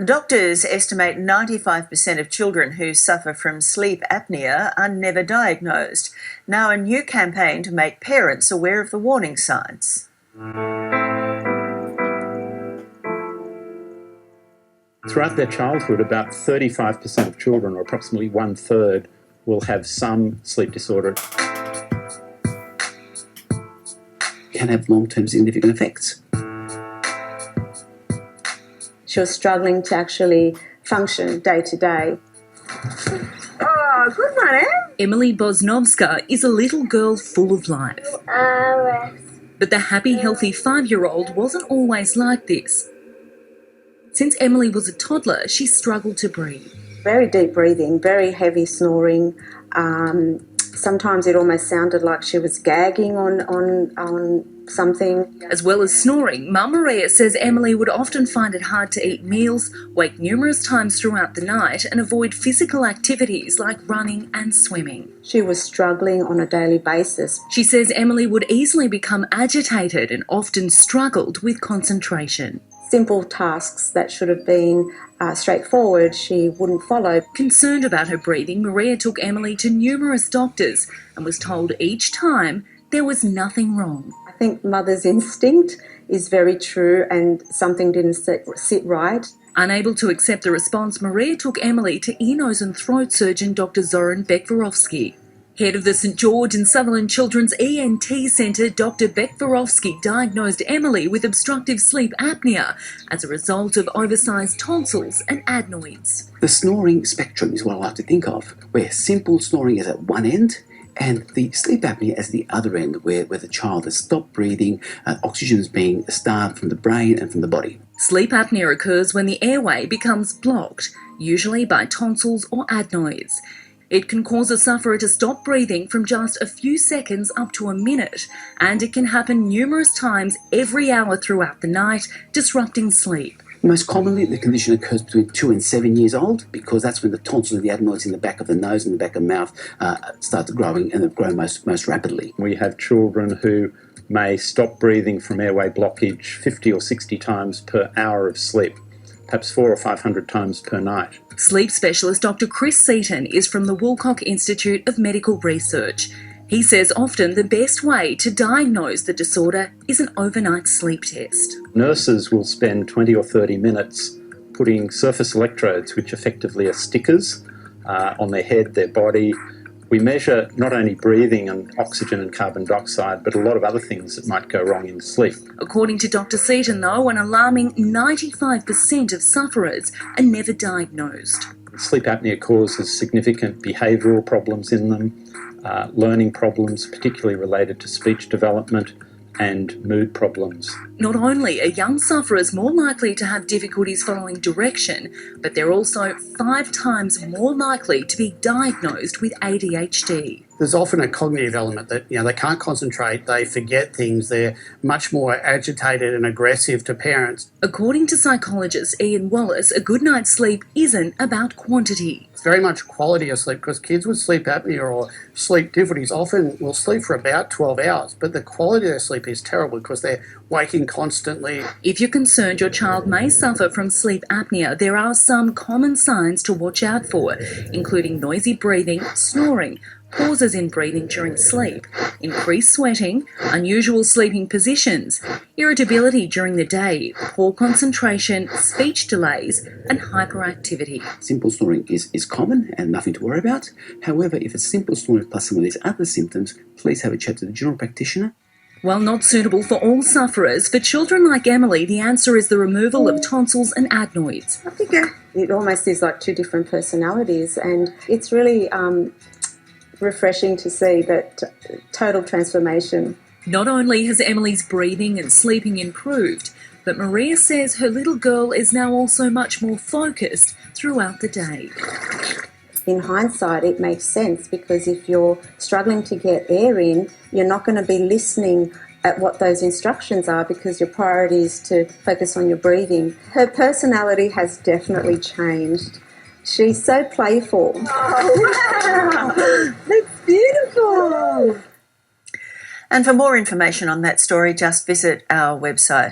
Doctors estimate 95% of children who suffer from sleep apnea are never diagnosed. Now a new campaign to make parents aware of the warning signs. Throughout their childhood, about 35% of children, or approximately 1/3, will have some sleep disorder. Can have long-term significant effects. She was struggling to actually function day to day. Oh, good one, eh? Emily Bosnovska is a little girl full of life. But the happy, healthy 5-year-old wasn't always like this. Since Emily was a toddler, she struggled to breathe. Very deep breathing, very heavy snoring. Sometimes it almost sounded like she was gagging on something. As well as snoring, Mum Maria says Emily would often find it hard to eat meals, wake numerous times throughout the night and avoid physical activities like running and swimming. She was struggling on a daily basis. She says Emily would easily become agitated and often struggled with concentration. Simple tasks that should have been straightforward, she wouldn't follow. Concerned about her breathing, Maria took Emily to numerous doctors and was told each time there was nothing wrong. I think mother's instinct is very true and something didn't sit right. Unable to accept the response, Maria took Emily to ear, nose and throat surgeon Dr. Zoran Becvarovski. Head of the St George and Sutherland Children's ENT Centre, Dr. Becvarovski diagnosed Emily with obstructive sleep apnea as a result of oversized tonsils and adenoids. The snoring spectrum is what I like to think of, where simple snoring is at one end and the sleep apnea as the other end, where the child has stopped breathing, oxygen is being starved from the brain and from the body. Sleep apnea occurs when the airway becomes blocked, usually by tonsils or adenoids. It can cause a sufferer to stop breathing from just a few seconds up to a minute, and it can happen numerous times every hour throughout the night, disrupting sleep. Most commonly, the condition occurs between 2 and 7 years old, because that's when the tonsils and the adenoids in the back of the nose and the back of the mouth start growing, and they grow most rapidly. We have children who may stop breathing from airway blockage 50 or 60 times per hour of sleep, perhaps 400 or 500 times per night. Sleep specialist Dr. Chris Seaton is from the Woolcock Institute of Medical Research. He says often the best way to diagnose the disorder is an overnight sleep test. Nurses will spend 20 or 30 minutes putting surface electrodes, which effectively are stickers, on their head, their body. We measure not only breathing and oxygen and carbon dioxide, but a lot of other things that might go wrong in sleep. According to Dr. Seaton, though, an alarming 95% of sufferers are never diagnosed. Sleep apnea causes significant behavioural problems in them, learning problems, particularly related to speech development, and mood problems. Not only are young sufferers more likely to have difficulties following direction, but they're also 5 times more likely to be diagnosed with ADHD. There's often a cognitive element that, they can't concentrate, they forget things, they're much more agitated and aggressive to parents. According to psychologist Ian Wallace, a good night's sleep isn't about quantity. It's very much quality of sleep, because kids with sleep apnea or sleep difficulties often will sleep for about 12 hours, but the quality of their sleep is terrible because they're waking constantly. If you're concerned your child may suffer from sleep apnea, there are some common signs to watch out for, including noisy breathing, snoring, pauses in breathing during sleep, increased sweating, unusual sleeping positions, irritability during the day, poor concentration, speech delays, and hyperactivity. Simple snoring is common and nothing to worry about. However, if it's simple snoring plus some of these other symptoms, please have a chat to the general practitioner. While not suitable for all sufferers, for children like Emily, the answer is the removal of tonsils and adenoids. I think it almost is like 2 different personalities, and it's really refreshing to see that total transformation. Not only has Emily's breathing and sleeping improved, but Maria says her little girl is now also much more focused throughout the day. In hindsight, it makes sense, because if you're struggling to get air in, you're not going to be listening at what those instructions are, because your priority is to focus on your breathing. Her personality has definitely changed. She's so playful. Oh, wow! That's beautiful! And for more information on that story, just visit our website.